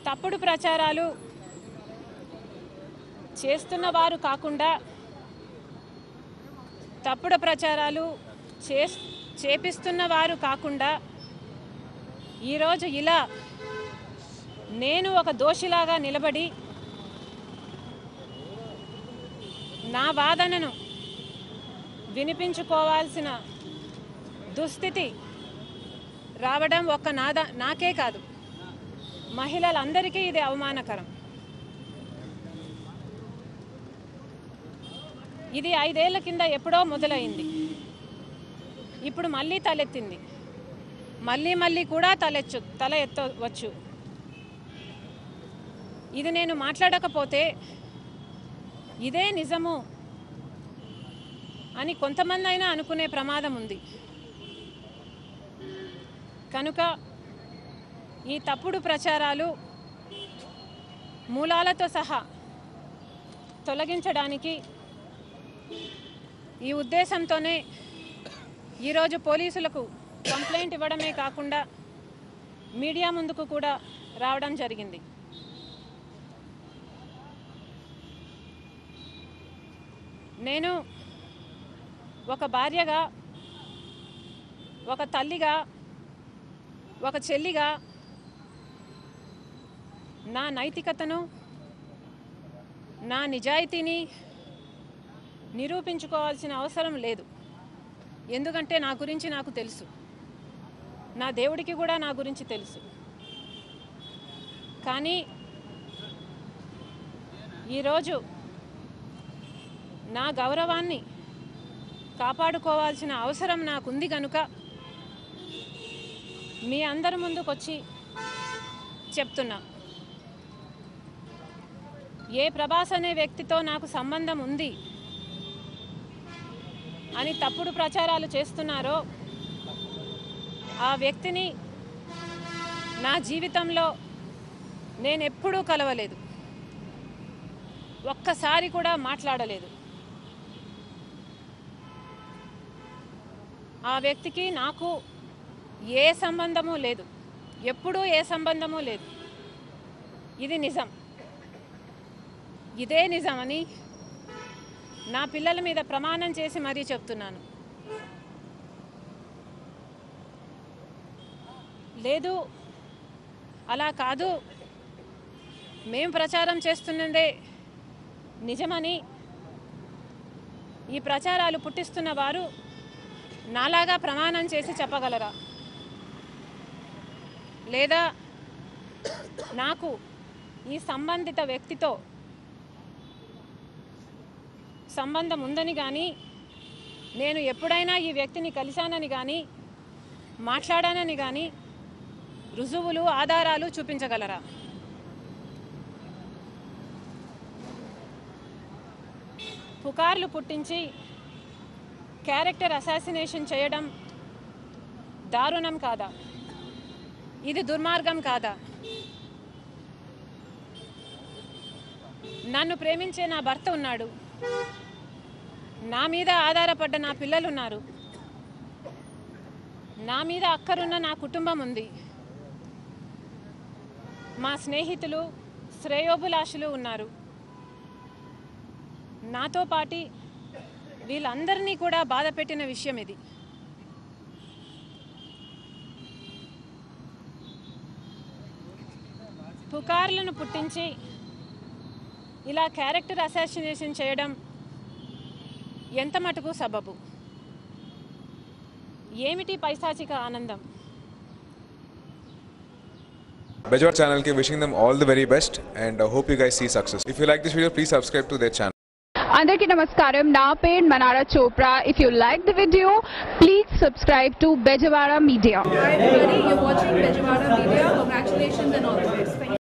తప్పుడు ప్రచారాలు చేస్తున్న వారు కాకుండా తప్పుడు ప్రచారాలు చేపిస్తున్న వారు కాకుండా ఈరోజు ఇలా నేను ఒక దోషిలాగా నిలబడి నా వాదనను వినిపించుకోవాల్సిన దుస్థితి రావడం ఒక్క నాకే కాదు, మహిళలందరికీ ఇది అవమానకరం. ఇది 5 ఏళ్ల కింద ఎప్పుడో మొదలైంది. ఇప్పుడు మళ్ళీ తలెత్తింది. మళ్ళీ కూడా తల ఎత్తవచ్చు. ఇది నేను మాట్లాడకపోతే ఇదే నిజము అని కొంతమంది అయినా అనుకునే ప్రమాదం ఉంది. కనుక ఈ తప్పుడు ప్రచారాలు మూలాలతో సహా తొలగించడానికి ఈ ఉద్దేశంతోనే ఈరోజు పోలీసులకు కంప్లైంట్ ఇవ్వడమే కాకుండా మీడియా ముందుకు కూడా రావడం జరిగింది. నేను ఒక భార్యగా, ఒక తల్లిగా, ఒక చెల్లిగా నా నైతికతను, నా నిజాయితీని నిరూపించుకోవాల్సిన అవసరం లేదు. ఎందుకంటే నా గురించి నాకు తెలుసు, నా దేవుడికి కూడా నా గురించి తెలుసు. కానీ ఈరోజు నా గౌరవాన్ని కాపాడుకోవాల్సిన అవసరం నాకుంది. కనుక మీ అందరి ముందుకొచ్చి చెప్తున్నా, ఏ ప్రభాస్ అనే వ్యక్తితో నాకు సంబంధం ఉంది అని తప్పుడు ప్రచారాలు చేస్తున్నారో ఆ వ్యక్తిని నా జీవితంలో నేను ఎప్పుడూ కలవలేదు, ఒక్కసారి కూడా మాట్లాడలేదు. ఆ వ్యక్తికి నాకు ఏ సంబంధము లేదు, ఎప్పుడూ ఏ సంబంధము లేదు. ఇది నిజం. ఇదే నిజమని నా పిల్లల మీద ప్రమాణం చేసి మరీ చెప్తున్నాను. లేదు, అలా కాదు, మేం ప్రచారం చేస్తున్నదే నిజమని ఈ ప్రచారాలు పుట్టిస్తున్న వారు నాలాగా ప్రమాణం చేసి చెప్పగలరా? లేదా నాకు ఈ సంబంధిత వ్యక్తితో సంబంధం ఉందని కానీ, నేను ఎప్పుడైనా ఈ వ్యక్తిని కలిశానని కానీ, మాట్లాడానని కానీ రుజువులు, ఆధారాలు చూపించగలరా? పుకార్లు పుట్టించి క్యారెక్టర్ అసాసినేషన్ చేయడం దారుణం కాదా? ఇది దుర్మార్గం కాదా? నన్ను ప్రేమించే నా భర్త ఉన్నాడు, నా మీద ఆధారపడ్డ నా పిల్లలు ఉన్నారు, నా మీద అక్కరున్న నా కుటుంబం ఉంది, మా స్నేహితులు, శ్రేయోభిలాషులు ఉన్నారు. నాతో పాటు వీళ్ళందరినీ కూడా బాధపెట్టిన విషయం ఇది. పుకార్లను పుట్టించి ఇలా క్యారెక్టర్ అసాసినేషన్ చేయడం ఎంత మటుకు సబబు? ఏమిటి పైశాచిక ఆనందం? Bejwara channel ke wishing them all the very best and hope you guys see success. If you like this video, please subscribe to their channel. Andarki namaskaram, na page Manara Chopra. If you like the video, please subscribe to Bejwara Media. Hi everybody, you're watching Bejwara Media. Congratulations and all the best.